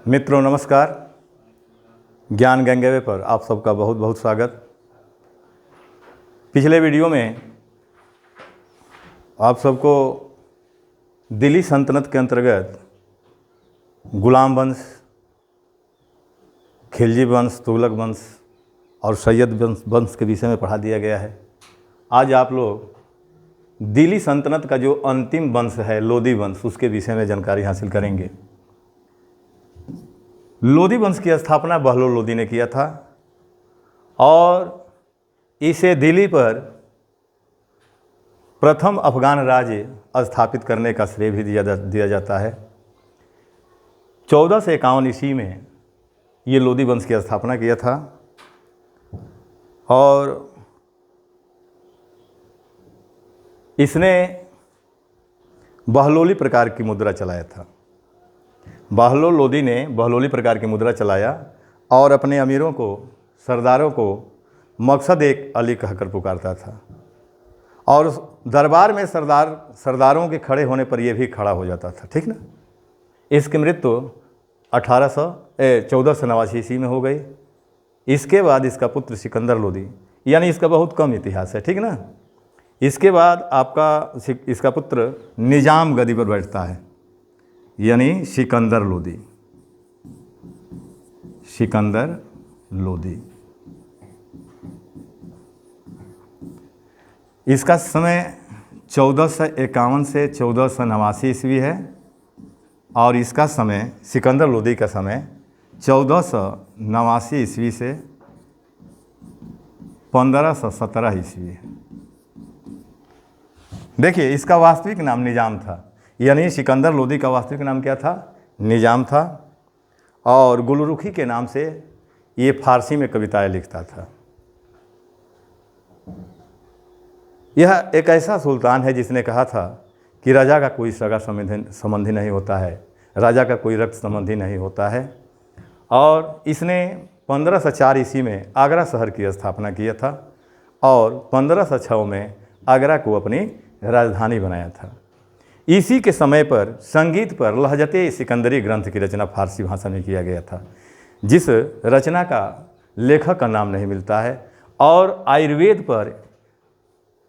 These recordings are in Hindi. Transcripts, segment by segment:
मित्रों नमस्कार। ज्ञान गंगेवे पर आप सबका बहुत बहुत स्वागत। पिछले वीडियो में आप सबको दिल्ली सल्तनत के अंतर्गत गुलाम वंश, खिलजी वंश, तुगलक वंश और सैयद वंश के विषय में पढ़ा दिया गया है। आज आप लोग दिल्ली सल्तनत का जो अंतिम वंश है लोदी वंश, उसके विषय में जानकारी हासिल करेंगे। लोदी वंश की स्थापना बहलोल लोदी ने किया था और इसे दिल्ली पर प्रथम अफगान राज्य स्थापित करने का श्रेय भी दिया जाता है। 1451 ईस्वी में ये लोदी वंश की स्थापना किया था और इसने बहलोली प्रकार की मुद्रा चलाया था। बहलोल लोदी ने बहलोली प्रकार की मुद्रा चलाया और अपने अमीरों को, सरदारों को मकसद एक अली कहकर पुकारता था और दरबार में सरदारों के खड़े होने पर यह भी खड़ा हो जाता था, ठीक ना। इसकी मृत्यु 1489 ईस्वी में हो गई। इसके बाद इसका पुत्र सिकंदर लोदी, यानी इसका बहुत कम इतिहास है, ठीक ना। इसके बाद इसका पुत्र निजाम गद्दी पर बैठता है, यानी सिकंदर लोदी। सिकंदर लोदी इसका समय 1451 से 1489 ईस्वी है और इसका समय, सिकंदर लोदी का समय 1489 ईस्वी से 1517 ईस्वी है। देखिए, इसका वास्तविक नाम निजाम था, यानी सिकंदर लोदी का वास्तविक नाम क्या था? निजाम था। और गुलरुखी के नाम से ये फारसी में कविताएं लिखता था। यह एक ऐसा सुल्तान है जिसने कहा था कि राजा का कोई सगा संबंधी नहीं होता है, राजा का कोई रक्त संबंधी नहीं होता है। और इसने 1504 ईस्वी में आगरा शहर की स्थापना किया था और 1506 में आगरा को अपनी राजधानी बनाया था। इसी के समय पर संगीत पर लहजते सिकंदरी ग्रंथ की रचना फारसी भाषा में किया गया था, जिस रचना का लेखक का नाम नहीं मिलता है। और आयुर्वेद पर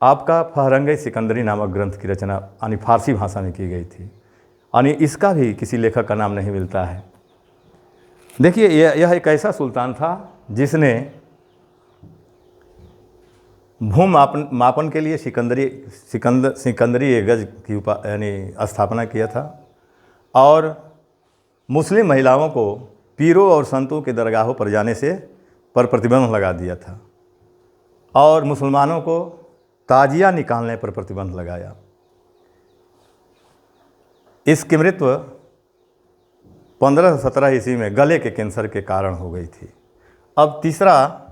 आपका फहरंग सिकंदरी नामक ग्रंथ की रचना यानी फारसी भाषा में की गई थी, यानी इसका भी किसी लेखक का नाम नहीं मिलता है। देखिए, यह एक ऐसा सुल्तान था जिसने भूमि मापन के लिए सिकंदरी गज की यानी स्थापना किया था और मुस्लिम महिलाओं को पीरों और संतों के दरगाहों पर जाने से पर प्रतिबंध लगा दिया था और मुसलमानों को ताजिया निकालने पर प्रतिबंध लगाया। इसकी मृत्यु 1517 ईस्वी में गले के कैंसर के कारण हो गई थी। अब तीसरा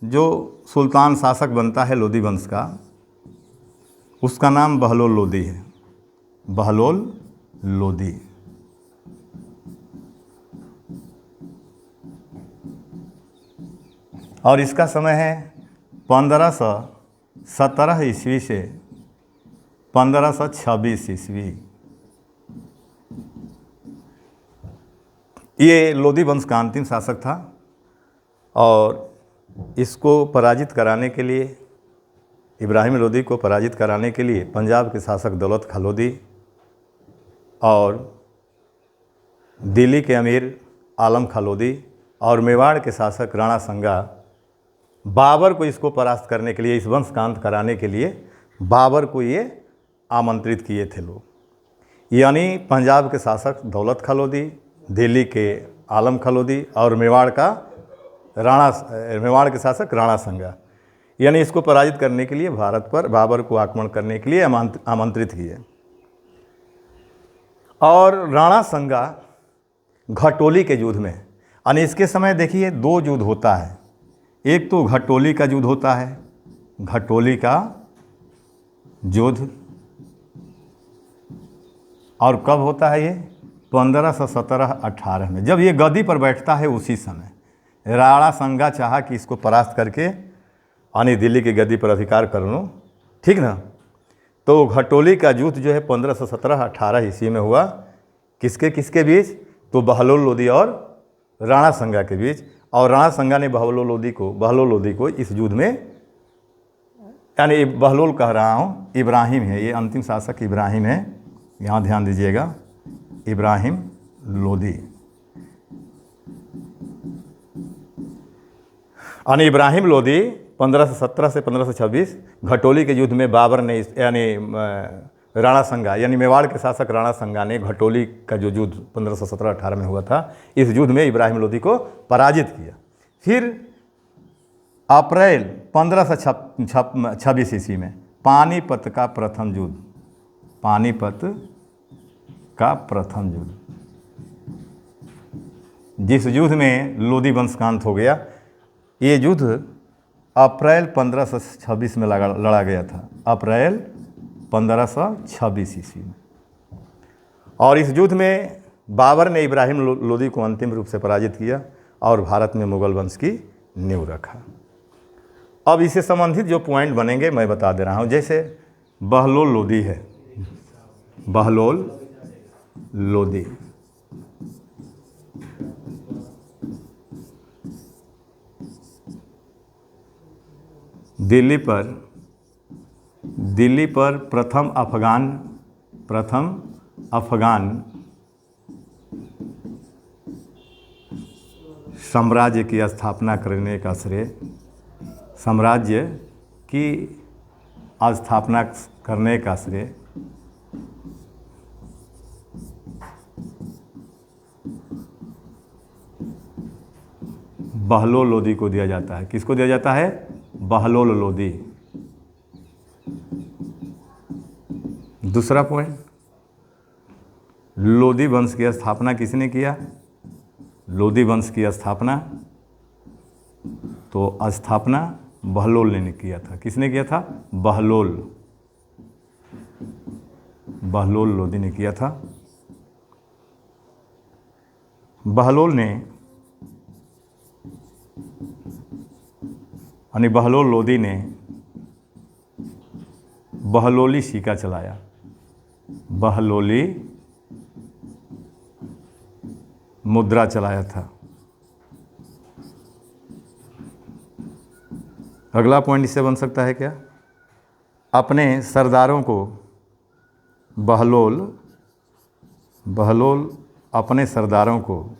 जो सुल्तान शासक बनता है लोदी वंश का, उसका नाम बहलोल लोदी है। बहलोल लोदी और इसका समय है 1517 ईस्वी से 1526 ईस्वी। ये लोदी वंश का अंतिम शासक था और इसको पराजित कराने के लिए, इब्राहिम लोदी को पराजित कराने के लिए पंजाब के शासक दौलत खां लोदी और दिल्ली के अमीर आलम खां लोदी और मेवाड़ के शासक राणा संगा बाबर को इसको परास्त करने के लिए, इस वंश का अंत कराने के लिए बाबर को ये आमंत्रित किए थे लोग। यानी पंजाब के शासक दौलत खां लोदी, दिल्ली के आलम खां लोदी और मेवाड़ के शासक राणा संगा, यानी इसको पराजित करने के लिए भारत पर बाबर को आक्रमण करने के लिए आमंत्रित किए। और राणा संगा घटोली के युद्ध में, यानी इसके समय देखिए दो युद्ध होता है। एक तो घटोली का युद्ध होता है, घटोली का युद्ध, और कब होता है ये? 1517-18 में, जब ये गद्दी पर बैठता है। उसी समय राणा संगा चाहा कि इसको परास्त करके यानी दिल्ली की गद्दी पर अधिकार कर लूँ, ठीक ना। तो घटोली का युद्ध जो है 1517-18 ईस्वी में हुआ। किसके बीच? तो बहलोल लोदी और राणा संगा के बीच, और राणा संगा ने बहलोल लोदी को इस युद्ध में, यानी बहलोल कह रहा हूँ, इब्राहिम है, ये अंतिम शासक इब्राहिम है, यहाँ ध्यान दीजिएगा, इब्राहिम लोदी। यानी इब्राहिम लोदी 1517 से 1526 घटोली के युद्ध में बाबर ने, यानी राणा संगा यानी मेवाड़ के शासक राणा संगा ने घटोली का जो युद्ध 1517-18 में हुआ था, इस युद्ध में इब्राहिम लोदी को पराजित किया। फिर अप्रैल 1526 ईस्वी में पानीपत का प्रथम युद्ध, पानीपत का प्रथम युद्ध, जिस युद्ध में लोदी वंश का अंत हो गया, ये युद्ध अप्रैल 1526 में लड़ा गया था, अप्रैल 1526 ईस्वी में। और इस युद्ध में बाबर ने इब्राहिम लोदी को अंतिम रूप से पराजित किया और भारत में मुगल वंश की नींव रखा। अब इससे संबंधित जो पॉइंट बनेंगे मैं बता दे रहा हूँ। जैसे बहलोल लोदी है, बहलोल लोदी, दिल्ली पर प्रथम अफगान साम्राज्य की स्थापना करने का श्रेय, साम्राज्य की स्थापना करने का श्रेय बहलोल लोदी को दिया जाता है। किसको दिया जाता है? बहलोल लोदी। दूसरा पॉइंट, लोदी वंश की स्थापना किसने किया? लोदी वंश की स्थापना तो स्थापना बहलोल ने किया था। किसने किया था? बहलोल लोदी ने किया था। बहलोल ने यानी बहलोल लोदी ने बहलोली सिक्का चलाया, बहलोली मुद्रा चलाया था। अगला पॉइंट इससे बन सकता है क्या? अपने सरदारों को बहलोल अपने सरदारों को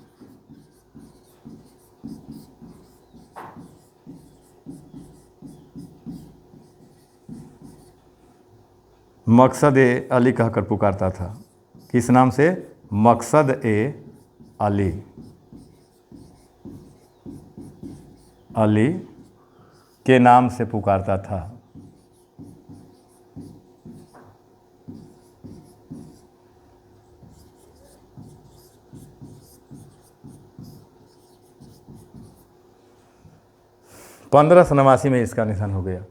मकसद-ए-अली कहकर पुकारता था। किस नाम से? मकसद-ए-अली, अली के नाम से पुकारता था। पंद्रह सौ नवासी में इसका निधन हो गया।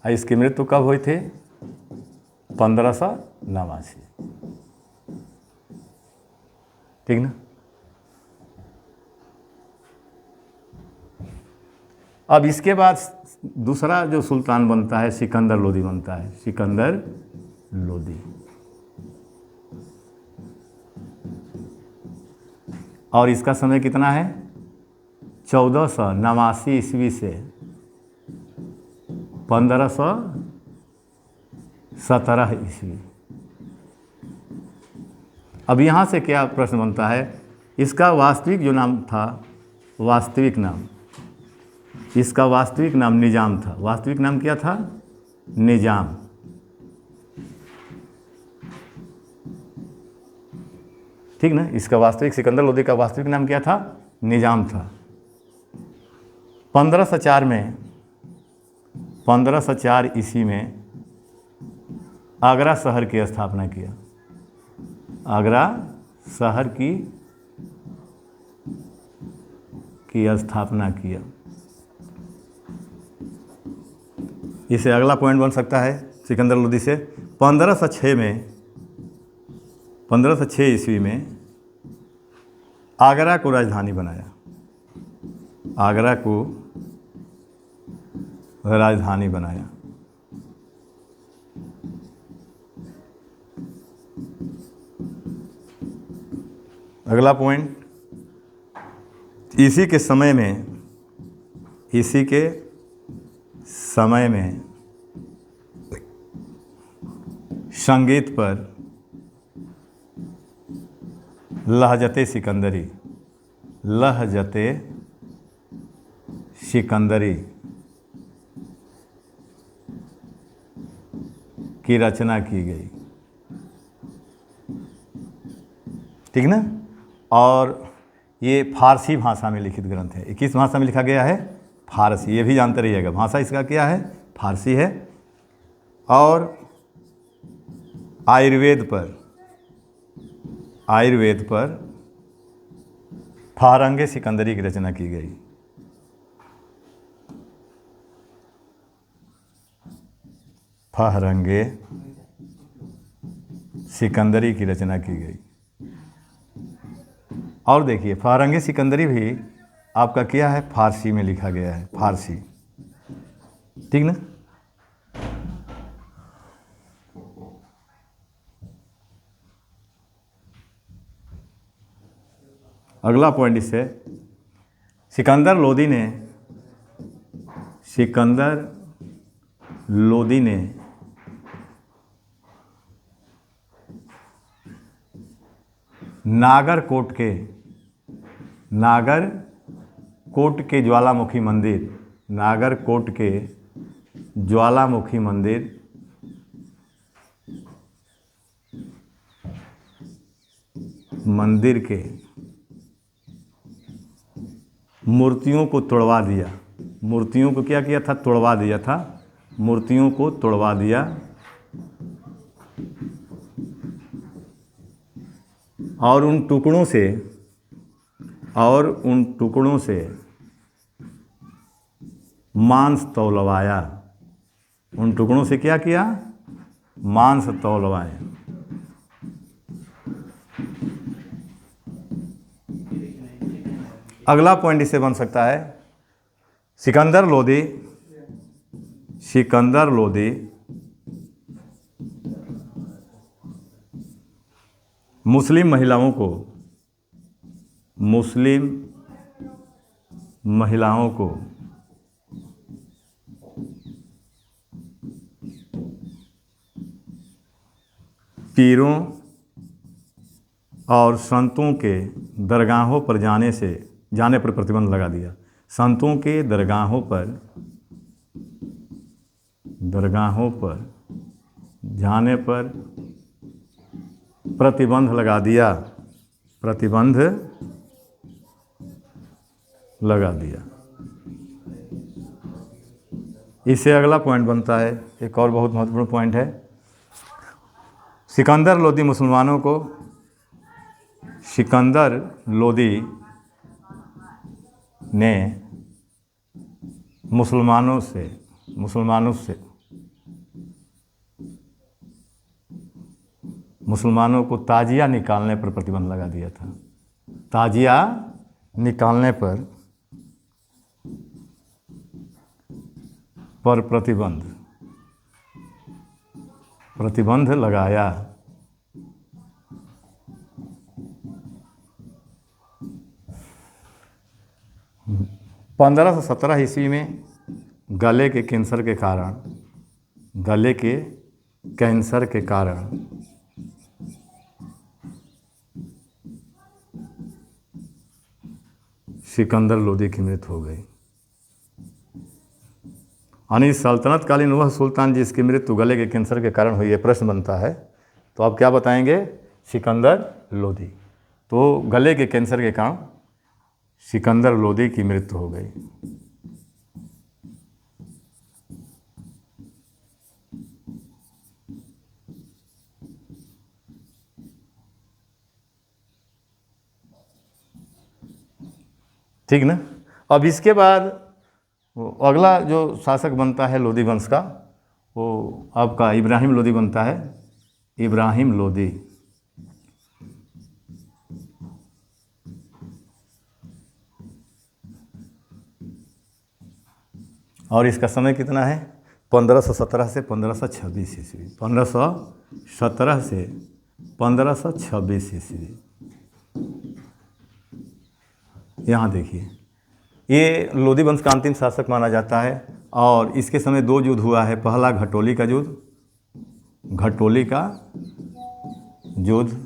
इसकी मृत्यु कब हुई थी? 1589। ठीक ना। अब इसके बाद दूसरा जो सुल्तान बनता है सिकंदर लोदी बनता है, सिकंदर लोदी। और इसका समय कितना है? 1489 ईस्वी से 1517 ईस्वी। अब यहाँ से क्या प्रश्न बनता है? इसका वास्तविक जो नाम था, वास्तविक नाम, इसका वास्तविक नाम निजाम था। वास्तविक नाम क्या था? निजाम। ठीक ना। इसका वास्तविक, सिकंदर लोदी का वास्तविक नाम क्या था? निजाम था। 1504 ईस्वी में आगरा शहर की स्थापना किया। आगरा शहर की स्थापना किया। इसे अगला पॉइंट बन सकता है सिकंदर लोदी से। 1506 ईस्वी में आगरा को राजधानी बनाया। आगरा को राजधानी बनाया। अगला पॉइंट, इसी के समय में संगीत पर लहजते सिकंदरी की रचना की गई। ठीक ना। और ये फारसी भाषा में लिखित ग्रंथ है। किस भाषा में लिखा गया है? फारसी। ये भी जानते रहिएगा, भाषा इसका क्या है? फारसी है। और आयुर्वेद पर फारंगे सिकंदरी की रचना की गई। फारंगे सिकंदरी की रचना की गई। और देखिए, फारंगे सिकंदरी भी आपका क्या है? फारसी में लिखा गया है, फारसी। ठीक ना। अगला पॉइंट इससे, सिकंदर लोदी ने नागरकोट के ज्वालामुखी मंदिर के मूर्तियों को तोड़वा दिया। मूर्तियों को क्या किया था? तोड़वा दिया था। मूर्तियों को तोड़वा दिया और उन टुकड़ों से मांस तौलवाया। उन टुकड़ों से क्या किया? मांस तौलवाया। अगला पॉइंट इससे बन सकता है, सिकंदर लोदी मुस्लिम महिलाओं को पीरों और संतों के दरगाहों पर जाने पर प्रतिबंध लगा दिया। संतों के दरगाहों पर जाने पर प्रतिबंध लगा दिया। इससे अगला पॉइंट बनता है, एक और बहुत महत्वपूर्ण पॉइंट है, सिकंदर लोदी ने मुसलमानों को ताजिया निकालने पर प्रतिबंध लगा दिया था। ताजिया निकालने पर प्रतिबंध लगाया। पंद्रह सौ 17 ईस्वी में गले के कैंसर के कारण सिकंदर लोदी की मृत्यु हो गई। यानी सल्तनतकालीन वह सुल्तान जिसकी मृत्यु गले के कैंसर के कारण हुई, है प्रश्न बनता है, तो आप क्या बताएंगे? सिकंदर लोदी। तो गले के कैंसर के कारण सिकंदर लोदी की मृत्यु हो गई। ठीक ना। अब इसके बाद अगला जो शासक बनता है लोदी वंश का, वो आपका इब्राहिम लोदी बनता है। इब्राहिम लोदी और इसका समय कितना है? 1517 से 1526 ईस्वी। 1517 से 1526 ईस्वी। यहाँ देखिए, ये लोधी वंश का अंतिम शासक माना जाता है और इसके समय 2 युद्ध हुआ है। पहला घटोली का युद्ध, घटोली का युद्ध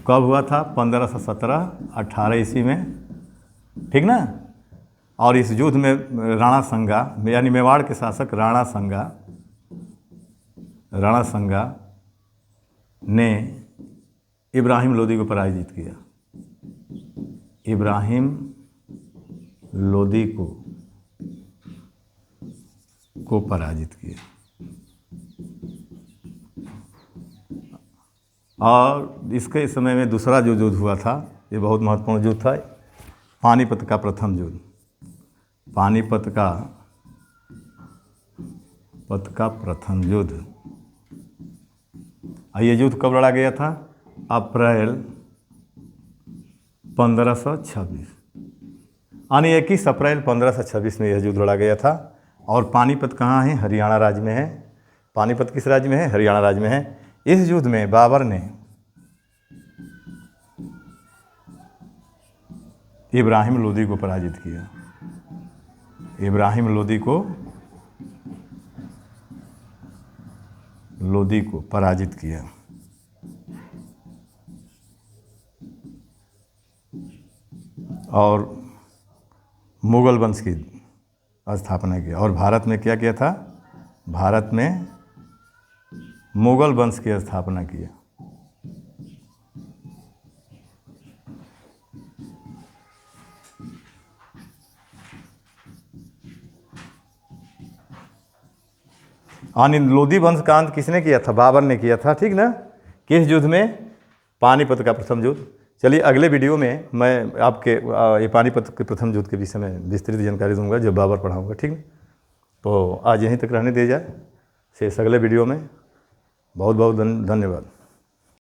कब हुआ था? 1517-18 ईस्वी में, ठीक ना। और इस युद्ध में राणा संगा यानी मेवाड़ के शासक राणा संगा ने इब्राहिम लोदी को पराजित किया। इब्राहिम लोदी को पराजित किया। और इसके समय में दूसरा जो युद्ध हुआ था, ये बहुत महत्वपूर्ण युद्ध था, पानीपत का प्रथम युद्ध। पानीपत का प्रथम युद्ध। ये युद्ध कब लड़ा गया था? अप्रैल 1526, यानी 21 अप्रैल 1526 में यह युद्ध लड़ा गया था। और पानीपत कहाँ है? हरियाणा राज्य में है। पानीपत किस राज्य में है? हरियाणा राज्य में है। इस युद्ध में बाबर ने इब्राहिम लोदी को पराजित किया। इब्राहिम लोदी को पराजित किया। और मुगल वंश की स्थापना की। और भारत में क्या किया था? भारत में मुगल वंश की स्थापना किया। यानी लोधी वंश का अंत किसने किया था? बाबर ने किया था, ठीक ना। किस युद्ध में? पानीपत का प्रथम युद्ध। चलिए अगले वीडियो में मैं आपके ये पानीपत के प्रथम युद्ध के विषय में विस्तृत जानकारी दूंगा, जब बाबर पढ़ाऊंगा, ठीक है। तो आज यहीं तक रहने दिया जाए, शेष अगले वीडियो में। बहुत बहुत धन्यवाद।